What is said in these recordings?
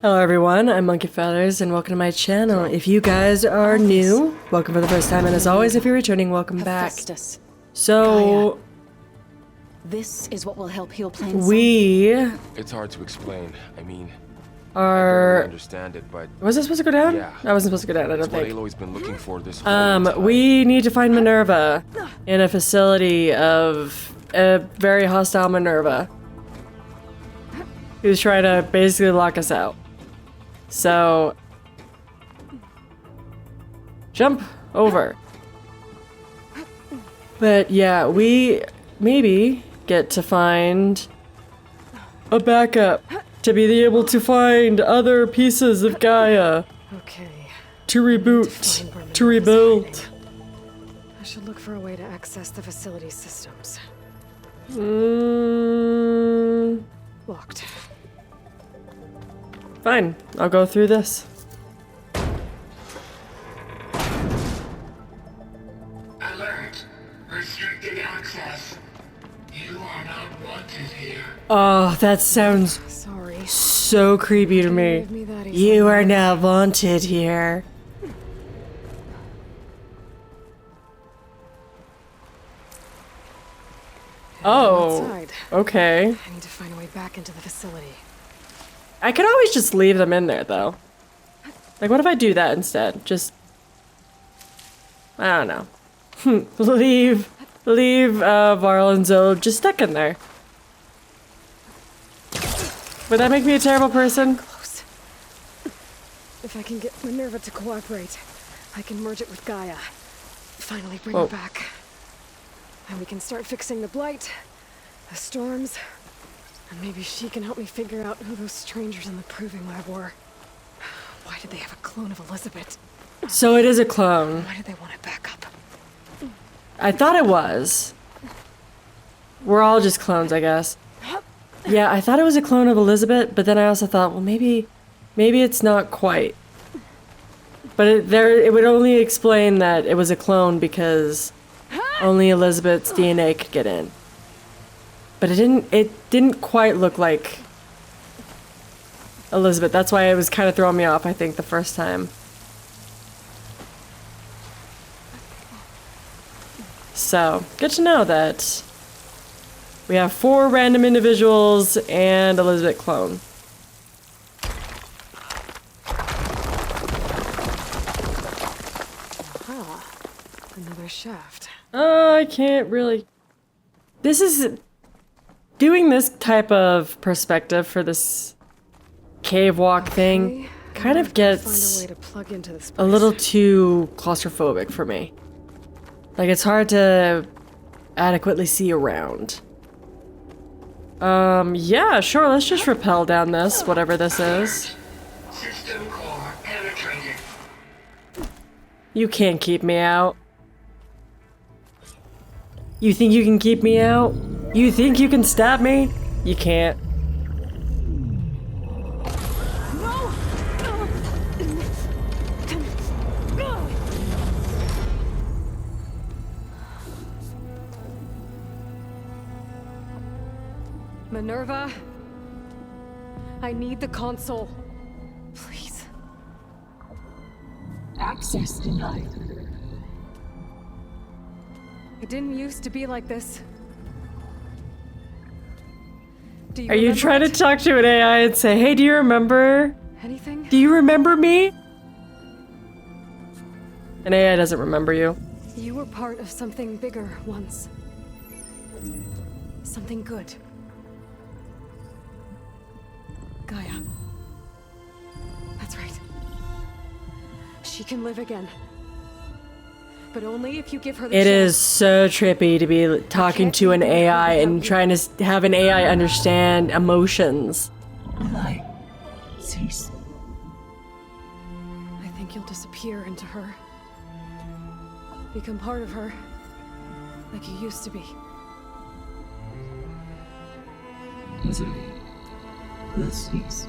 Hello everyone, I'm Monkey Feathers and welcome to my channel. If you guys are new, welcome for the first time, and as always, if you're returning, welcome back. So, GAIA. This is what will help heal plains. It's hard to explain. I mean, I barely understand it, but was it supposed to go down? yeah, I wasn't supposed to go down, I don't that's what think. Aloy's been looking for this whole time. We need to find Minerva in a facility of a very hostile Minerva who's trying to basically lock us out. So, jump over. But yeah, we maybe get to find a backup to be able to find other pieces of Gaia. Okay. To reboot, to rebuild. I should look for a way to access the facility systems. Locked. Fine, I'll go through this. Alert! Restricted access. You are not wanted here. Oh, that sounds Sorry. so creepy to me. Give me that You are not wanted here. Oh, outside. okay. I need to find a way back into the facility. I could always just leave them in there, though. Like, what if I do that instead? Just... I don't know. leave Varl and Zoe just stuck in there. Would that make me a terrible person? Close. If I can get Minerva to cooperate, I can merge it with Gaia. Finally bring her back. And we can start fixing the blight, the storms, and maybe she can help me figure out who those strangers in the proving lab were. Why did they have a clone of Elizabeth? So it is a clone. Why did they want it back up? I thought it was. We're all just clones, I guess. Yeah, I thought it was a clone of Elizabeth, but then I also thought, well, maybe it's not quite. But it would only explain that it was a clone because only Elizabeth's DNA could get in. But it didn't quite look like Elizabeth. That's why it was kind of throwing me off, I think, the first time. So, good to know that we have 4 random individuals and Elizabeth clone. Ah, another shaft. I can't really... This is... Doing this type of perspective for this cave walk thing kind of gets Find a way to plug into this a place. little too claustrophobic for me. Like, it's hard to adequately see around. Yeah, sure, let's just rappel down this, whatever this is. System core penetrated. You can't keep me out. You think you can keep me out? You think you can stab me? You can't. Minerva, I need the console. Please. Access denied. It didn't used to be like this. Do Are you remember trying to it? talk to an AI and say, hey, do you remember? Anything? Do you remember me? An AI doesn't remember you. You were part of something bigger once. Something good. Gaia. That's right. She can live again. But only if you give her the It chance. is so trippy to be talking to an AI and trying to have an AI understand emotions. Aloy, cease. I think you'll disappear into her. Become part of her. Like you used to be. Misery will cease.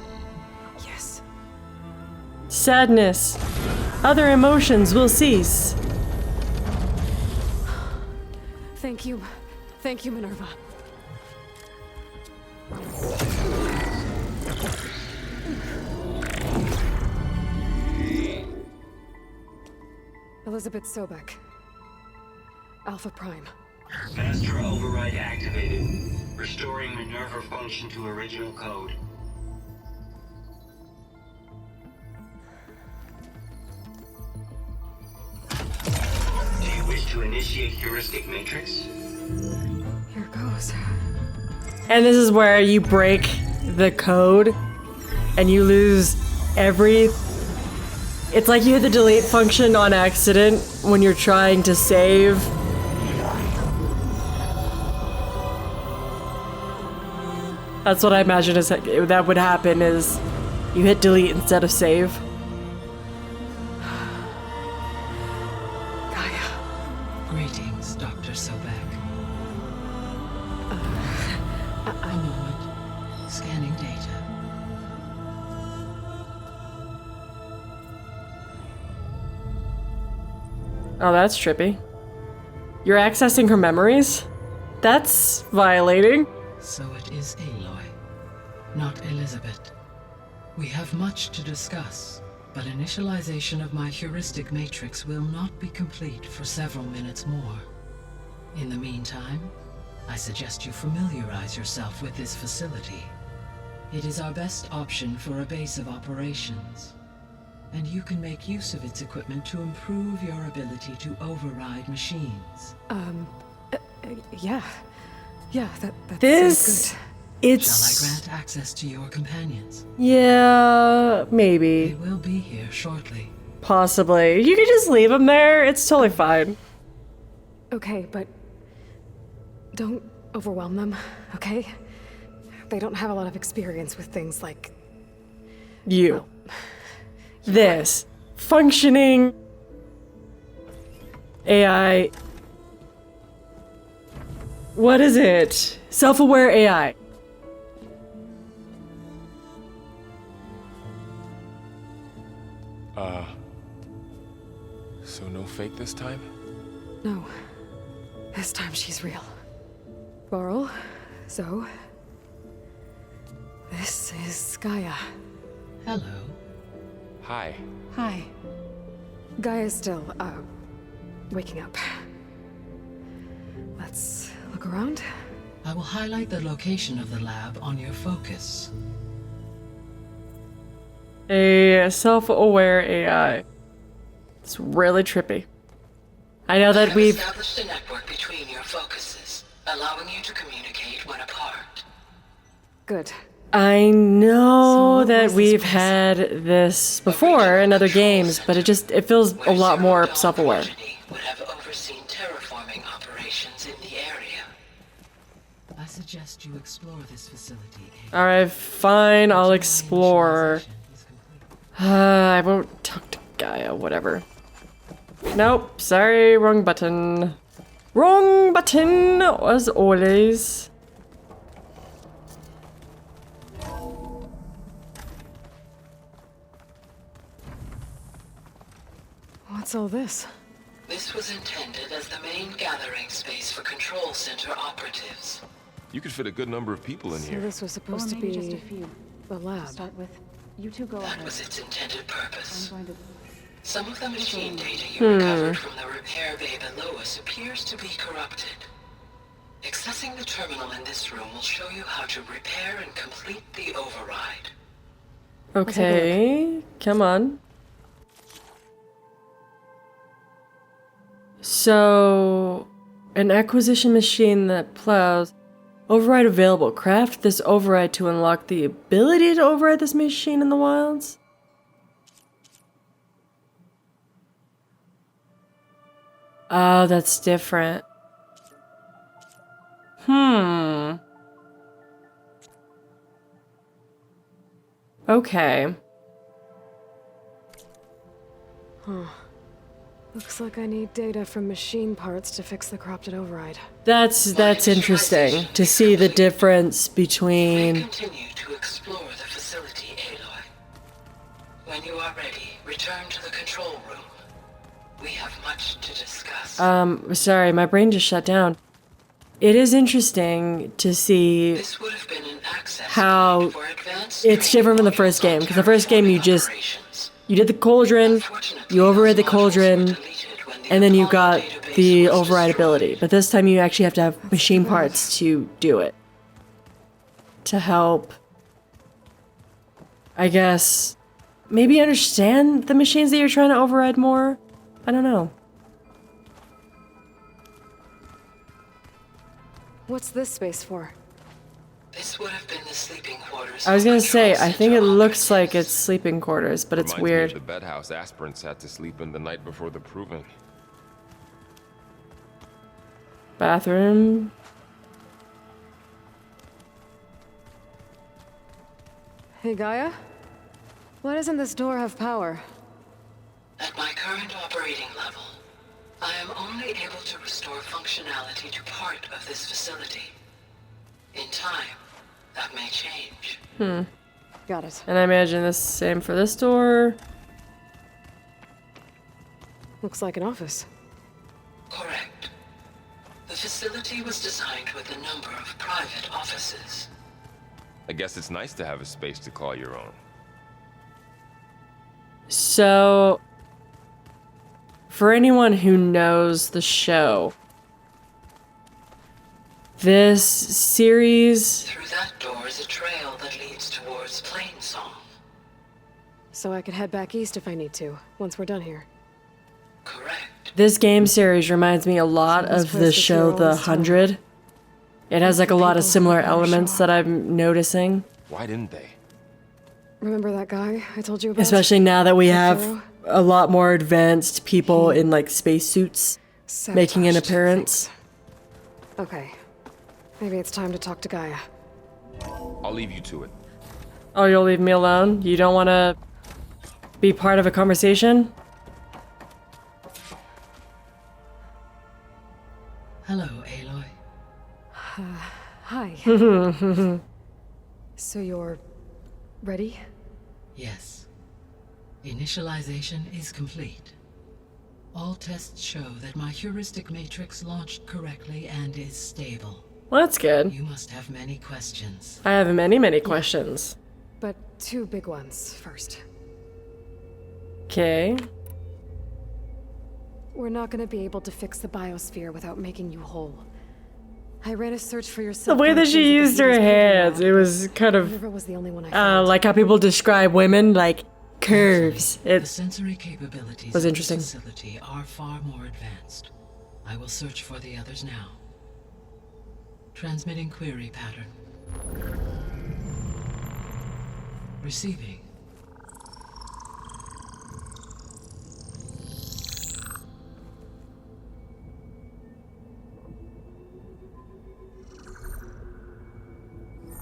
Yes. Sadness. Other emotions will cease. Thank you. Thank you, Minerva. Elizabeth Sobek. Alpha Prime. Master override activated. Restoring Minerva function to original code. Do you wish to initiate heuristic matrix? Here goes. And this is where you break the code and you lose every... It's like you hit the delete function on accident when you're trying to save. That's what I imagine is that would happen, is you hit delete instead of save. Gaia. Greetings, Dr. Sobek. A moment. Scanning data. Oh, that's trippy. You're accessing her memories? That's violating. So it is Aloy, not Elizabeth. We have much to discuss, but initialization of my heuristic matrix will not be complete for several minutes more. In the meantime, I suggest you familiarize yourself with this facility. It is our best option for a base of operations, and you can make use of its equipment to improve your ability to override machines. Yeah. Yeah, that This... sounds good. It's... Shall I grant access to your companions? Yeah, They maybe. will be here shortly. Possibly. You could just leave them there. It's totally fine. Okay, but don't overwhelm them, okay? They don't have a lot of experience with things like... You. This. Functioning... AI... What is it? Self-aware AI. So no fake this time? No. This time she's real. Laurel, so... This is Gaia. Hello. Hi. Hi. Gaia's still, waking up. Let's look around. I will highlight the location of the lab on your focus. A self-aware AI. It's really trippy. I know that we've... established a network between your focuses, allowing you to communicate when apart. Good. I know So that what's this we've place? had this before in other games, but it feels a lot more Dawn self-aware. progeny would have overseen terraforming operations in the area. I suggest you explore this facility. Alright, fine, I'll My explore. initialization is complete. I won't talk to Gaia, whatever. Nope, sorry, wrong button. Wrong button, as always. What's all this? This was intended as the main gathering space for control center operatives. You could fit a good number of people in So here. this was supposed to maybe just a be few. the lab. Start with, you two go That ahead. was its intended I'm purpose. going to... Some of the machine data you recovered from the repair bay below us appears to be corrupted. Accessing the terminal in this room will show you how to repair and complete the override. Okay, come on. So, an acquisition machine that plows. Override available. Craft this override to unlock the ability to override this machine in the wilds. Oh, that's different. Okay. Looks like I need data from machine parts to fix the corrupted override. That's interesting to see the difference We between... continue to explore the facility, Aloy. When you are ready, return to the control room. We have much to discuss. Sorry, my brain just shut down. It is interesting to see This would have been an access how point for advanced it's different from the first game, because the first game you just... operations. You did the cauldron, you override the cauldron, and then you got the override ability. But this time you actually have to have machine parts to do it. To help, I guess, maybe understand the machines that you're trying to override more? I don't know. What's this space for? This would have been the sleeping quarters. I was gonna say, I think it Control looks Center like operatives. it's sleeping quarters, but it's Reminds me of weird. the bedhouse aspirants had to sleep in the night before the proving. Bathroom. Hey, Gaia? Why doesn't this door have power? At my current operating level, I am only able to restore functionality to part of this facility. In time, that may change. Got it. And I imagine the same for this door. Looks like an office. Correct. The facility was designed with a number of private offices. I guess it's nice to have a space to call your own. So, for anyone who knows the show, this series, Through that door is a trail that leads towards Plainsong. So I could head back east if I need to, once we're done here. Correct. this game series reminds me a lot So this of place the was show here all The this time. 100. It has like a lot of People similar who never elements show that I'm noticing. Why didn't they? Remember that guy I told you about? Especially now that we Ted have Faro? a lot more advanced people in like spacesuits making an Sabotaged appearance. things. Okay. Maybe it's time to talk to Gaia. I'll leave you to it. Oh, you'll leave me alone? You don't want to be part of a conversation? Hello, Aloy. Hi. So you're ready? Yes. Initialization is complete. All tests show that my heuristic matrix launched correctly and is stable. Well, that's good. You must have many questions. I have many, many questions. But two big ones first. Okay. We're not gonna be able to fix the biosphere without making you whole. I ran a search for your The way that she used her hands, it was kind of Minerva was the only one I found. like how people describe women, like curves. The It's sensory capabilities was of interesting. this facility are far more advanced. I will search for the others now. Transmitting query pattern. Receiving.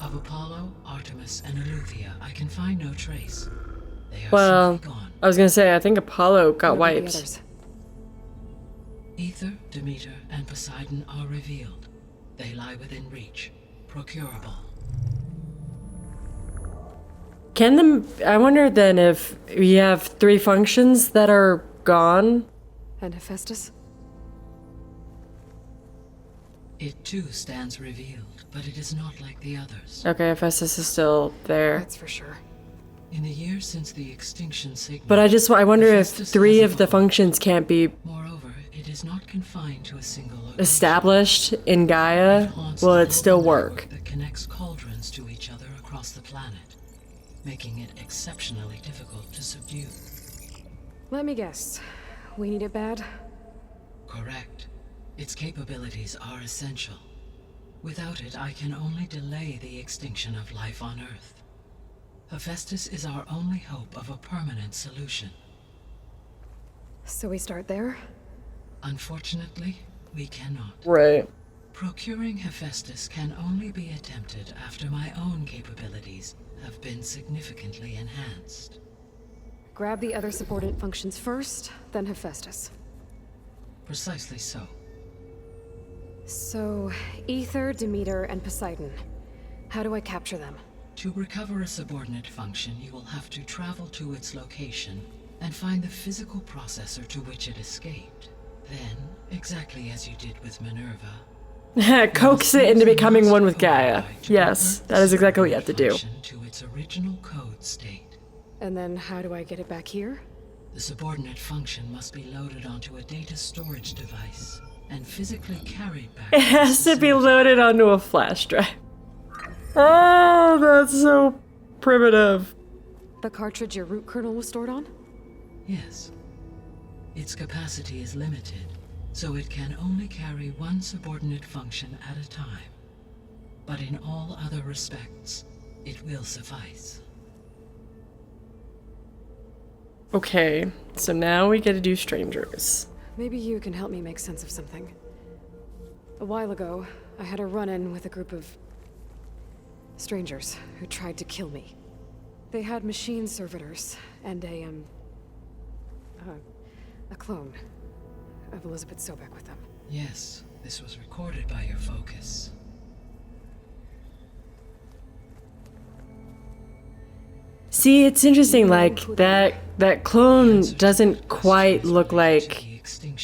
Of Apollo, Artemis, and Eleuthia, I can find no trace. They are well. simply gone. I was gonna say I think Apollo got What about the wiped. others? Ether, Demeter, and Poseidon are revealed. They lie within reach. Procurable. Can the I wonder then if we have 3 functions that are gone. And Hephaestus? It too stands revealed, but it is not like the others. Okay, Hephaestus is still there. That's for sure. In the years since the extinction signal, But I wonder if Hephaestus 3 has of the evolved. functions can't be Moreover, it is not confined to a single location. established in Gaia. It haunts Will the it still global work? network that connects cauldrons to each other across the planet, making it exceptionally difficult to subdue. Let me guess. We need it bad? Correct. Its capabilities are essential. Without it, I can only delay the extinction of life on Earth. Hephaestus is our only hope of a permanent solution. So we start there? Unfortunately, we cannot. Right. Procuring Hephaestus can only be attempted after my own capabilities have been significantly enhanced. Grab the other subordinate functions first, then Hephaestus. Precisely so. So, Ether, Demeter, and Poseidon. How do I capture them? To recover a subordinate function, you will have to travel to its location and find the physical processor to which it escaped. Then, exactly as you did with Minerva, Coax it into becoming one with Gaia. Yes, that is exactly what you have to do. to its original code state. And then how do I get it back here? The subordinate function must be loaded onto a data storage device and physically carried back. It has to be loaded onto a flash drive. Oh, that's so primitive. The cartridge your root kernel was stored on? Yes. Its capacity is limited, so it can only carry one subordinate function at a time. But in all other respects, it will suffice. Okay, so now we get to do strangers. Maybe you can help me make sense of something. A while ago, I had a run-in with a group of strangers who tried to kill me. They had machine servitors and a clone of Elizabeth Sobek with them. Yes, this was recorded by your focus. See, it's interesting, like, that clone doesn't quite look like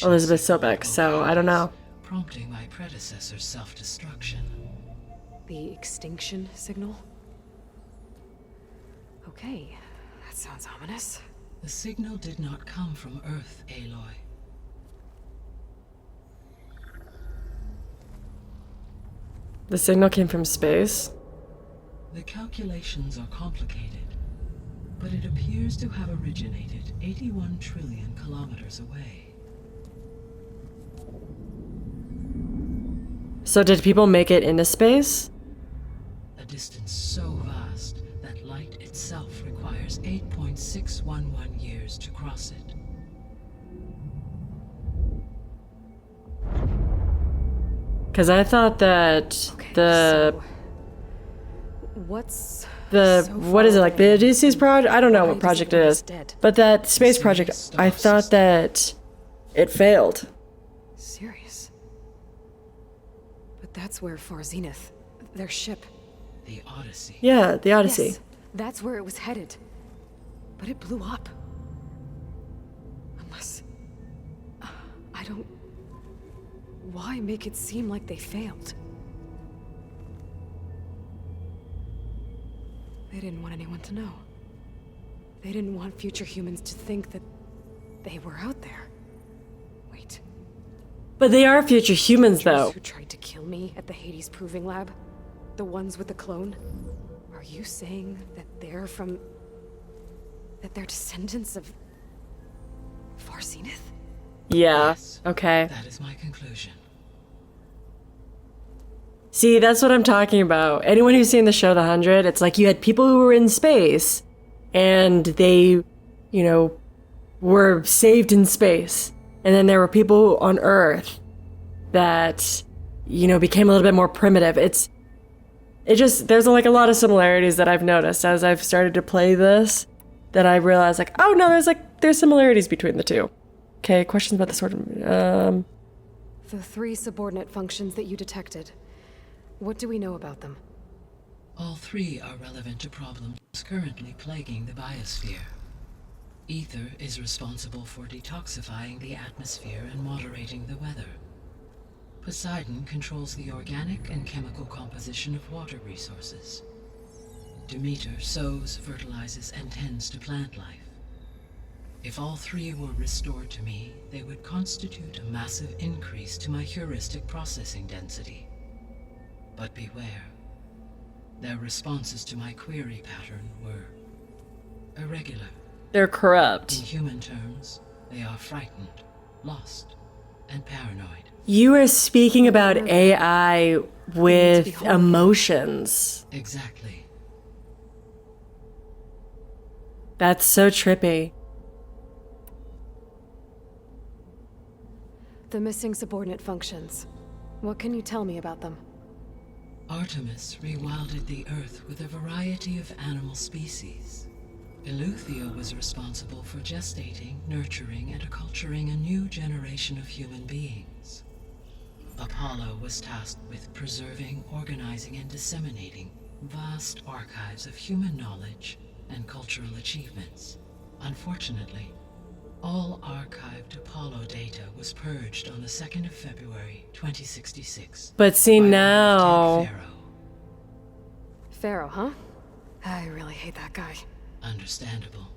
Elizabeth Sobek, so I don't know. Prompting my predecessor's self-destruction. The extinction signal? Okay, that sounds ominous. The signal did not come from Earth, Aloy. The signal came from space? The calculations are complicated, but it appears to have originated 81 trillion kilometers away. So did people make it into space? A distance so vast that light itself requires 8.611 years to cross it. Because I thought that what is it, like the Odysseus project? I don't know what project it is. But that space project, I thought that it failed. Serious? But that's where Far Zenith, their ship. The Odyssey. Yeah, the Odyssey. Yes, that's where it was headed. But it blew up. Unless... I don't... Why make it seem like they failed? They didn't want anyone to know. They didn't want future humans to think that they were out there. Wait. But they are future humans, though. Who tried to kill me at the Hades Proving Lab? The ones with the clone? Are you saying that they're from... that they're descendants of... Far Zenith? Yeah, Yes, okay. that is my conclusion. See, that's what I'm talking about. Anyone who's seen the show The 100, it's like you had people who were in space, and they, you know, were saved in space. And then there were people on Earth that, you know, became a little bit more primitive. There's like a lot of similarities that I've noticed as I've started to play this, that I realized, like, oh no, there's similarities between the two. Okay, questions about the sort of, The 3 subordinate functions that you detected. What do we know about them? All 3 are relevant to problems currently plaguing the biosphere. Ether is responsible for detoxifying the atmosphere and moderating the weather. Poseidon controls the organic and chemical composition of water resources. Demeter sows, fertilizes, and tends to plant life. If all 3 were restored to me, they would constitute a massive increase to my heuristic processing density. But beware. Their responses to my query pattern were irregular. they're In corrupt. human terms, they are frightened, lost, and paranoid. You are speaking about AI with emotions. Exactly. That's so trippy. The missing subordinate functions. What can you tell me about them? Artemis rewilded the Earth with a variety of animal species. Eleuthia was responsible for gestating, nurturing, and acculturating a new generation of human beings. Apollo was tasked with preserving, organizing, and disseminating vast archives of human knowledge and cultural achievements. Unfortunately, all archived Apollo data was purged on the 2nd of February, 2066. But see by now, Ted Faro. Faro, huh? I really hate that guy. Understandable.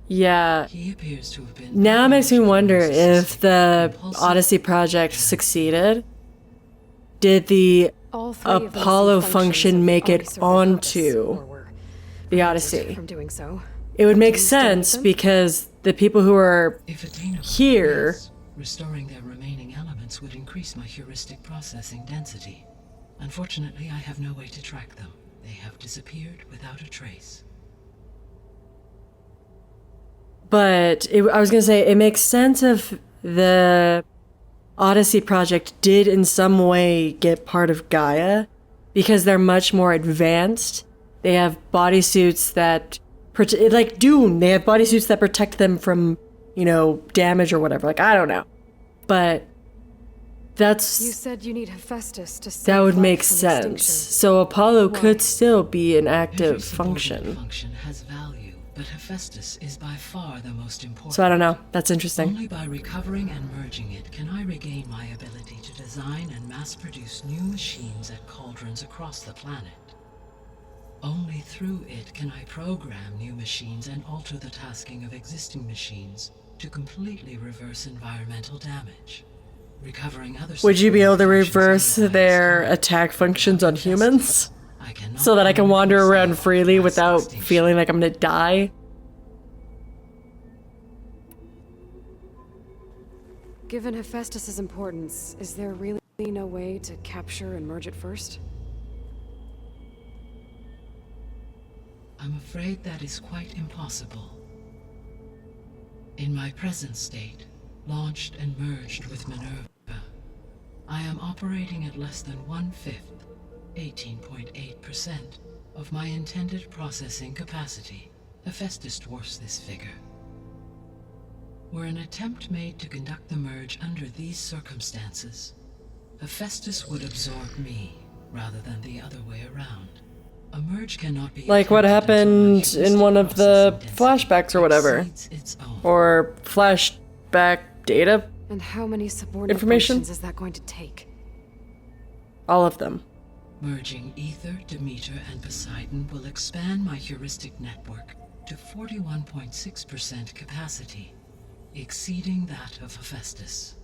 Yeah. He appears to have been... Now it makes me wonder if the Odyssey project succeeded. Did the All three of them Apollo see functions function of make already it served their purpose, onto or were the prevented Odyssey? from doing so. It would make Do you still need sense them? because the people who are If attainable, here... yes, restoring their remaining elements would increase my heuristic processing density. Unfortunately, I have no way to track them. They have disappeared without a trace. But I was going to say, it makes sense if the Odyssey project did in some way get part of Gaia, because they're much more advanced. They have bodysuits that, like Dune, they have bodysuits that protect them from, you know, damage or whatever. Like, I don't know. But that's... You said you need Hephaestus to save that would life make from sense. extinction. So Apollo Why? could still be an Every active subordinate function. function has value, but Hephaestus is by far the most important. So I don't know. That's interesting. Only by recovering and merging it can I regain my ability to design and mass-produce new machines at cauldrons across the planet. Only through it can I program new machines and alter the tasking of existing machines to completely reverse environmental damage. Recovering other... Would you be able to functions reverse under their Gaia's attack functions on Hephaestus. humans? I cannot So that I can wander reverse around the freely mass without extinction. feeling like I'm gonna die? Given Hephaestus's importance, is there really no way to capture and merge it first? I'm afraid that is quite impossible. In my present state, launched and merged with Minerva, I am operating at less than 1/5, 18.8%, of my intended processing capacity. Hephaestus dwarfs this figure. Were an attempt made to conduct the merge under these circumstances, Hephaestus would absorb me rather than the other way around. A merge cannot be Like what attempted until my happened in one of the heuristic flashbacks or whatever. exceeds its own. Or flashback data? And how many subordinate Information? functions is that going to take? All of them. Merging Ether, Demeter, and Poseidon will expand my heuristic network to 41.6% capacity, exceeding that of Hephaestus.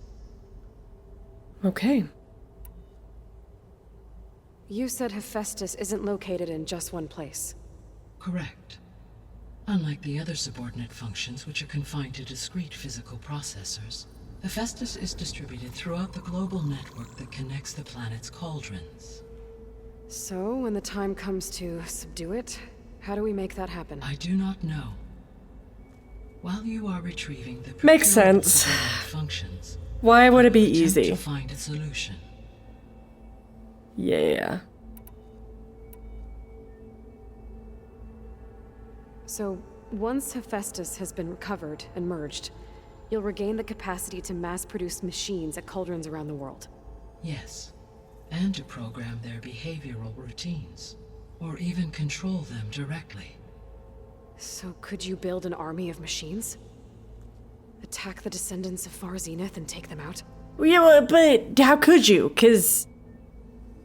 Okay. You said Hephaestus isn't located in just one place. Correct. Unlike the other subordinate functions, which are confined to discrete physical processors, Hephaestus is distributed throughout the global network that connects the planet's cauldrons. So, when the time comes to subdue it, how do we make that happen? I do not know. While you are retrieving the Makes procurable sense. subordinate functions, Why would it be attempt easy? to find a solution. Yeah. So, once Hephaestus has been recovered and merged, you'll regain the capacity to mass-produce machines at cauldrons around the world. Yes, and to program their behavioral routines, or even control them directly. So could you build an army of machines? Attack the descendants of Far Zenith and take them out? Yeah, well, but how could you? 'Cause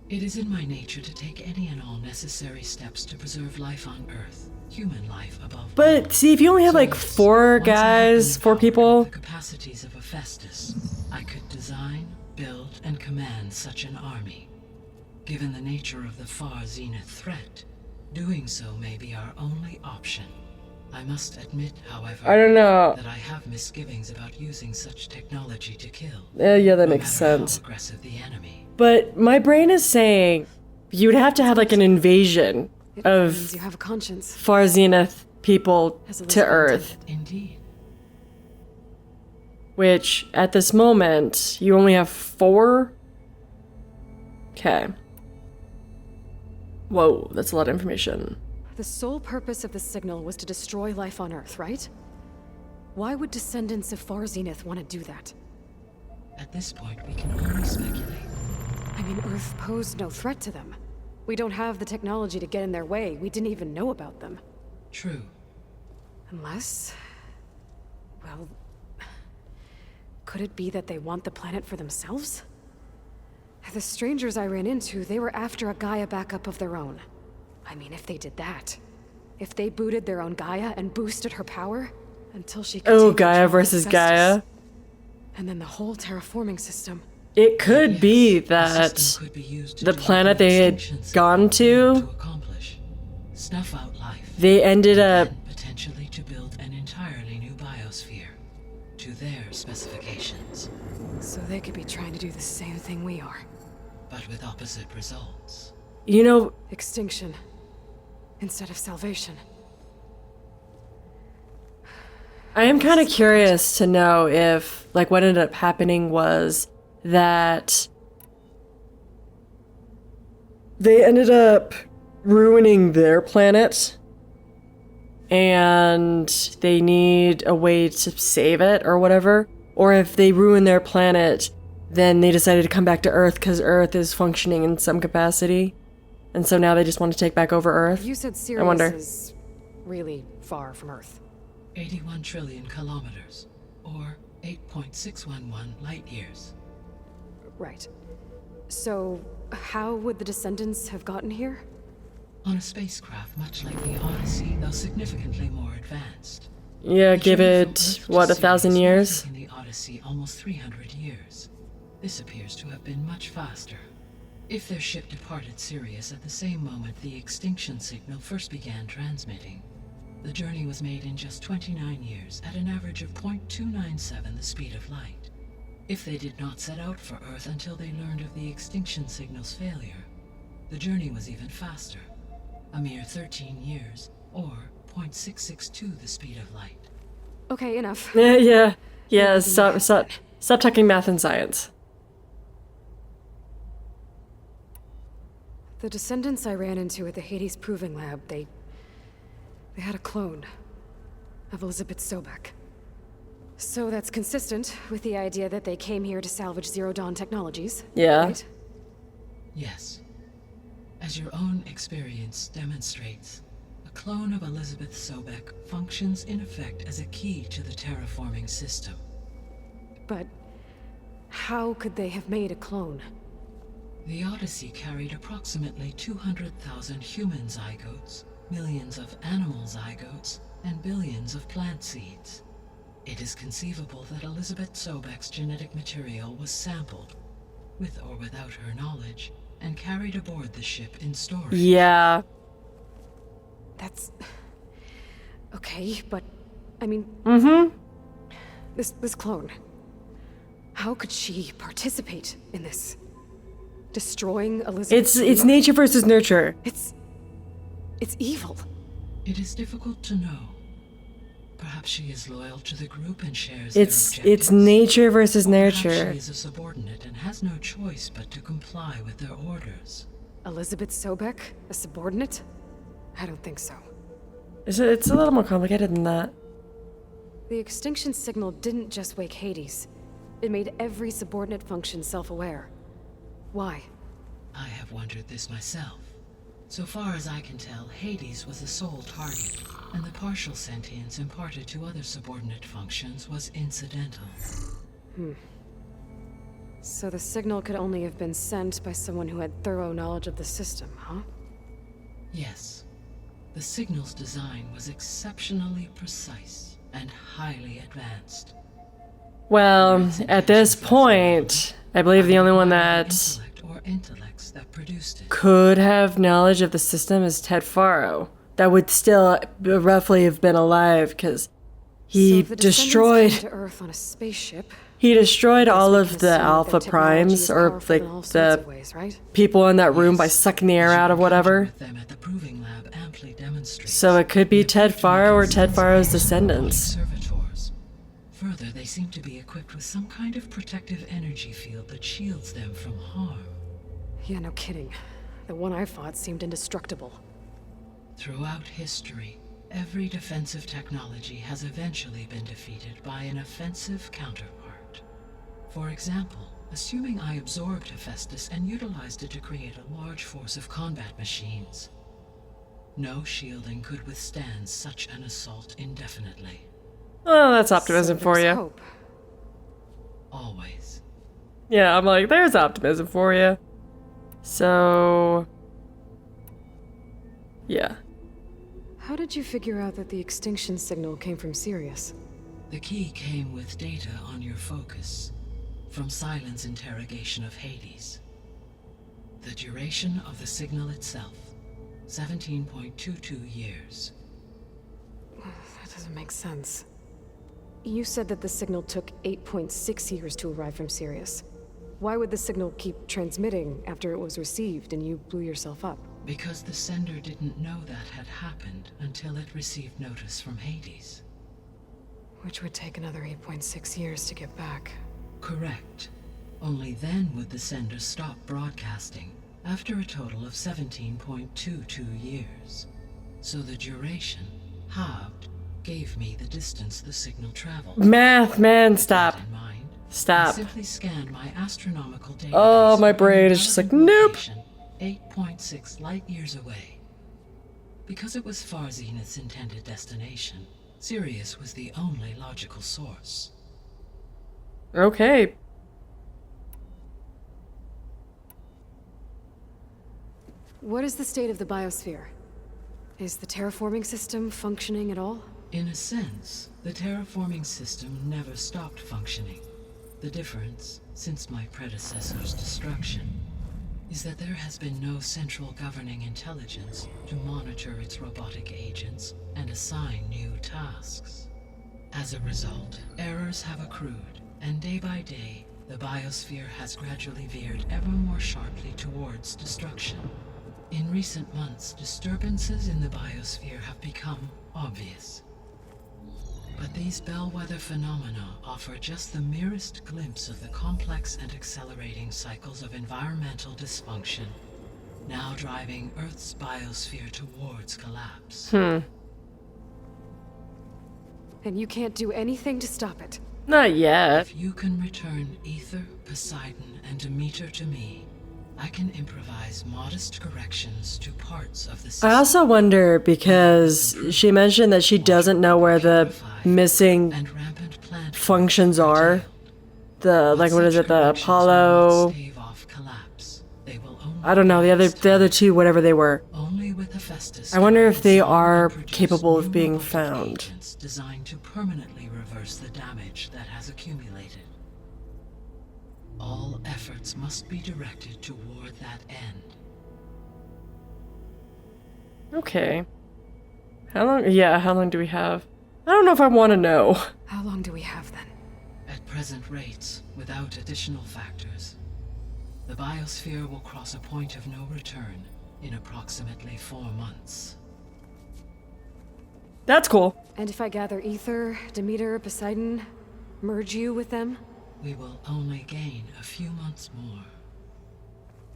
It is in my nature to take any and all necessary steps to preserve life on Earth, human life above all. But see, if you only have like So yes, 4 once I have guys, been 4 empowered people, with the capacities of Hephaestus, I could design, build, and command such an army. Given the nature of the Far Zenith threat, doing so may be our only option. I must admit, however, I don't know. that I have misgivings about using such technology to kill. Yeah, that no makes matter sense. How aggressive the enemy. But my brain is saying you'd have to have like an invasion It of means you have a conscience. Far Zenith people As to Elizabeth Earth, Indeed. which at this moment you only have 4. Okay. Whoa, that's a lot of information. The sole purpose of the signal was to destroy life on Earth, right? Why would descendants of Far Zenith want to do that? At this point, we can only speculate. I mean, Earth posed no threat to them. We don't have the technology to get in their way. We didn't even know about them. True. Unless... well... could it be that they want the planet for themselves? The strangers I ran into, they were after a Gaia backup of their own. I mean, if they did that... if they booted their own Gaia and boosted her power... Until she could Oh, take control Gaia of versus Festus. Gaia. And then the whole terraforming system. It could be The that system could be used to the do planet what the they had extinction signal gone aimed to, accomplish. Snuff out life. they ended up. And potentially to build an entirely new biosphere to their specifications, So they could be trying to do the same thing we are. but with opposite results. You know, Extinction. Instead of salvation. I am kind of curious to know if, like, what ended up happening was that they ended up ruining their planet and they need a way to save it or whatever. Or if they ruin their planet, then they decided to come back to Earth because Earth is functioning in some capacity. And so now they just want to take back over Earth. You said I wonder. Sirius is really far from Earth. 81 trillion kilometers, or 8.611 light years. Right. So, how would the descendants have gotten here? On a spacecraft much like the Odyssey, though significantly more advanced. Yeah, The give journey from it, Earth to what, Sirius 1,000 would have years? taken the Odyssey almost 300 years. This appears to have been much faster. If their ship departed Sirius at the same moment the extinction signal first began transmitting, the journey was made in just 29 years at an average of 0.297 the speed of light. If they did not set out for Earth until they learned of the extinction signal's failure, the journey was even faster, a mere 13 years, or 0.662 the speed of light. Okay, enough. Yeah, stop talking math and science. The descendants I ran into at the Hades Proving Lab, they had a clone of Elizabeth Sobek. So that's consistent with the idea that they came here to salvage Zero Dawn technologies. Yeah. Right? Yes. As your own experience demonstrates, a clone of Elizabeth Sobek functions in effect as a key to the terraforming system. But how could they have made a clone? The Odyssey carried approximately 200,000 human zygotes, millions of animal zygotes, and billions of plant seeds. It is conceivable that Elizabeth Sobek's genetic material was sampled, with or without her knowledge, and carried aboard the ship in storage. Yeah. That's... Okay, but... I mean... This clone... How could she participate in this? Destroying Elizabeth? It's nature versus nurture. It's evil. It is difficult to know. Perhaps she is loyal to the group and shares It's their objectives. nature versus Perhaps nurture. she is a subordinate and has no choice but to comply with their orders. Elizabeth Sobek? A subordinate? I don't think so. It's a little more complicated than that. The extinction signal didn't just wake Hades. It made every subordinate function self-aware. Why? I have wondered this myself. So far as I can tell, Hades was the sole target, and the partial sentience imparted to other subordinate functions was incidental. So the signal could only have been sent by someone who had thorough knowledge of the system, huh? Yes. The signal's design was exceptionally precise and highly advanced. Well, at this point, I believe the only one that Intellect or intellects that produced it. could have knowledge of the system is Ted Faro. That would still roughly have been alive because he So if the descendants destroyed came to Earth on a spaceship, all we of can the assume that Alpha their technology Primes is or powerful like in all sorts the of ways, right? people in that room by Yes, sucking the air as out your of whatever. encounter with them at the proving lab amply demonstrates. So it could be The Ted Faro or Ted Faro's Servitors. descendants. Further, they seem to be equipped with some kind of protective energy field that shields them from harm. Yeah, no kidding. The one I fought seemed indestructible. Throughout history, every defensive technology has eventually been defeated by an offensive counterpart. For example, assuming I absorbed Hephaestus and utilized it to create a large force of combat machines. No shielding could withstand such an assault indefinitely. Oh, that's optimism So for there's you. hope. Always. Yeah, I'm like, there's optimism for you. So, yeah. How did you figure out that the extinction signal came from Sirius? The key came with data on your focus from Silent's interrogation of Hades. The duration of the signal itself, 17.22 years. That doesn't make sense. You said that the signal took 8.6 years to arrive from Sirius. Why would the signal keep transmitting after it was received and you blew yourself up? Because the sender didn't know that had happened until it received notice from Hades. Which would take another 8.6 years to get back. Correct. Only then would the sender stop broadcasting, after a total of 17.22 years. So the duration, halved, gave me the distance the signal traveled. Math, man, stop. With that in mind, Stop. I simply scanned my astronomical data. Oh, my brain is just like, nope. 8.6 light years away. Because it was Far Zenith's intended destination, Sirius was the only logical source. Okay. What is the state of the biosphere? Is the terraforming system functioning at all? In a sense, the terraforming system never stopped functioning. The difference, since my predecessor's destruction, is that there has been no central governing intelligence to monitor its robotic agents and assign new tasks. As a result, errors have accrued, and day by day, the biosphere has gradually veered ever more sharply towards destruction. In recent months, disturbances in the biosphere have become obvious. But these bellwether phenomena offer just the merest glimpse of the complex and accelerating cycles of environmental dysfunction, now driving Earth's biosphere towards collapse. And you can't do anything to stop it? Not yet. If you can return Ether, Poseidon, and Demeter to me, I can improvise modest corrections to parts of the system. I also wonder, because she mentioned that she doesn't know where the missing and rampant plant functions are. The, like, what is it, the Apollo... stave off collapse. They will only I don't know, the other two, whatever they were. only with Hephaestus I wonder if they can are produce capable of new being robotic found. agents designed to permanently reverse the damage that has accumulated. All efforts must be directed toward that end. Okay. How long do we have? I don't know if I want to know. How long do we have then? At present rates, without additional factors, the biosphere will cross a point of no return in approximately 4 months. That's cool. And if I gather Ether, Demeter, Poseidon, merge you with them? We will only gain a few months more.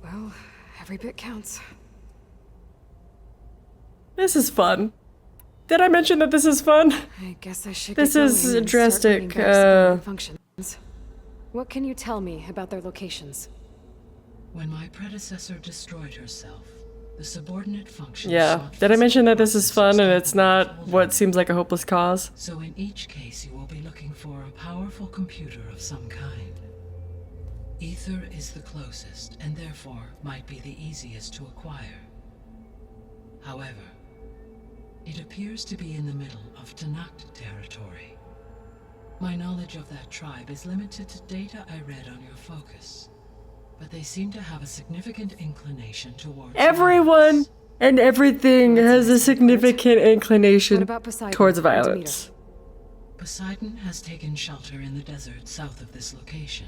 Well, every bit counts. This is fun. Did I mention that this is fun? I guess I should This get is going and drastic, start bringing back subordinate functions. What can you tell me about their locations? When my predecessor destroyed herself, the subordinate functions Yeah. sought Did I mention that this is physical fun and processes it's not capable what of- seems like a hopeless cause? So in each case, you will be looking for a powerful computer of some kind. Ether is the closest, and therefore might be the easiest to acquire. However, it appears to be in the middle of Tanakh territory. My knowledge of that tribe is limited to data I read on your focus, but they seem to have a significant inclination towards Everyone violence. and everything has a significant What inclination about Poseidon towards and Demeter? violence. Poseidon has taken shelter in the desert south of this location.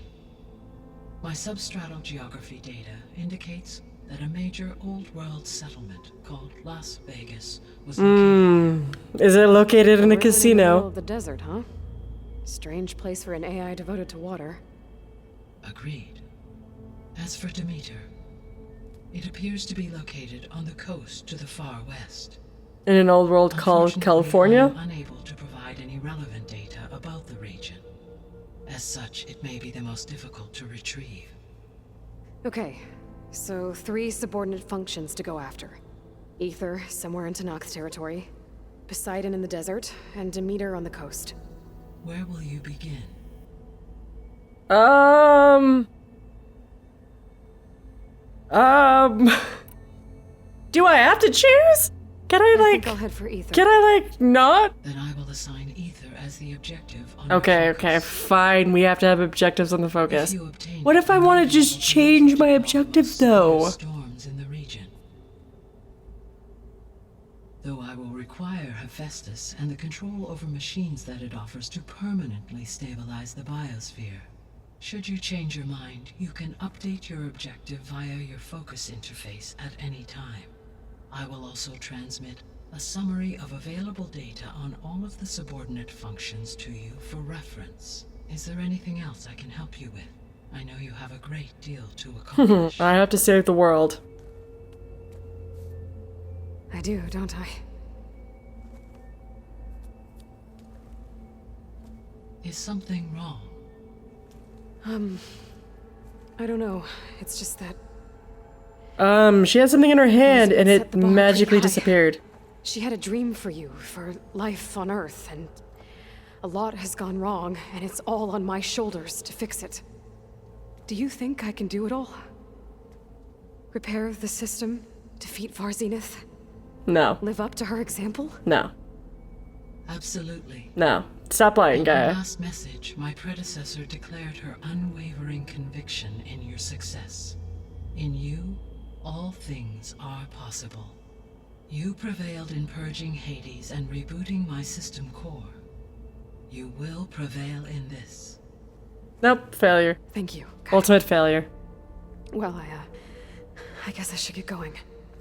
My substratal geography data indicates that a major old world settlement called Las Vegas was located. Is it located in a We're in the middle casino? of the desert, huh? Strange place for an AI devoted to water. Agreed. As for Demeter, it appears to be located on the coast to the far west. In an old world called Unfortunately, California? I am unable to provide any relevant data about the region. As such, it may be the most difficult to retrieve. Okay, so 3 subordinate functions to go after. Ether, somewhere in Tanakh territory. Poseidon in the desert, and Demeter on the coast. Where will you begin? Do I have to choose? Can I, I like... think I'll head for ether. Can I, like, not? Then I will assign ether as the objective on Okay, your okay, focus. fine. We have to have objectives on the focus. If you obtain What if I want to just change my objective, though? storms in the region. Though I will require Hephaestus and the control over machines that it offers to permanently stabilize the biosphere. Should you change your mind, you can update your objective via your focus interface at any time. I will also transmit a summary of available data on all of the subordinate functions to you for reference. Is there anything else I can help you with? I know you have a great deal to accomplish. I have to save the world. I do, don't I? Is something wrong? I don't know. It's just that She had something in her hand and Elizabeth it set the bar pretty magically high. disappeared. she had a dream for you, for life on Earth, and a lot has gone wrong, and it's all on my shoulders to fix it. Do you think I can do it all? Repair the system, defeat Varzenith, No. live up to her example? No. Absolutely. No. Stop lying, In her Gaia. last message, my predecessor declared her unwavering conviction in your success. In you, all things are possible. You prevailed in purging Hades and rebooting my system core. You will prevail in this. Nope. Failure. Thank you. Ultimate failure. Well, I guess I should get going.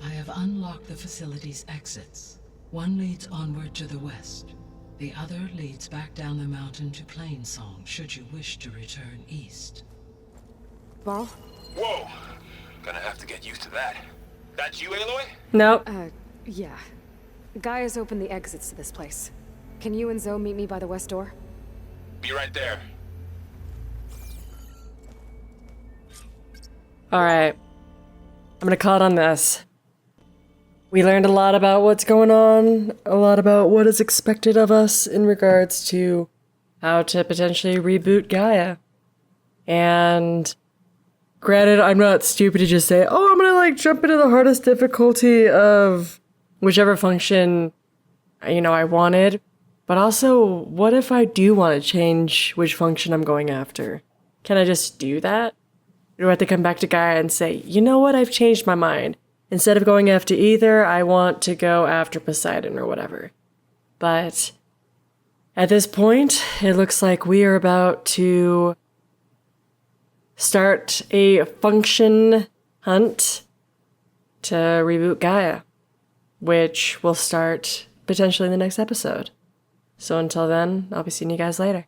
I have unlocked the facility's exits. One leads onward to the west. The other leads back down the mountain to Plainsong, should you wish to return east. Varl? Whoa! Gonna have to get used to that. That's you, Aloy? Nope. Yeah. Gaia's opened the exits to this place. Can you and Zoe meet me by the west door? Be right there. Alright. I'm gonna call it on this. We learned a lot about what's going on, a lot about what is expected of us in regards to how to potentially reboot Gaia. And granted, I'm not stupid to just say, oh, I'm gonna like jump into the hardest difficulty of whichever function, you know, I wanted. But also, what if I do want to change which function I'm going after? Can I just do that? Or do I have to come back to Gaia and say, you know what, I've changed my mind. Instead of going after either, I want to go after Poseidon or whatever. But at this point, it looks like we are about to start a function hunt to reboot Gaia, which will start potentially in the next episode. So until then, I'll be seeing you guys later.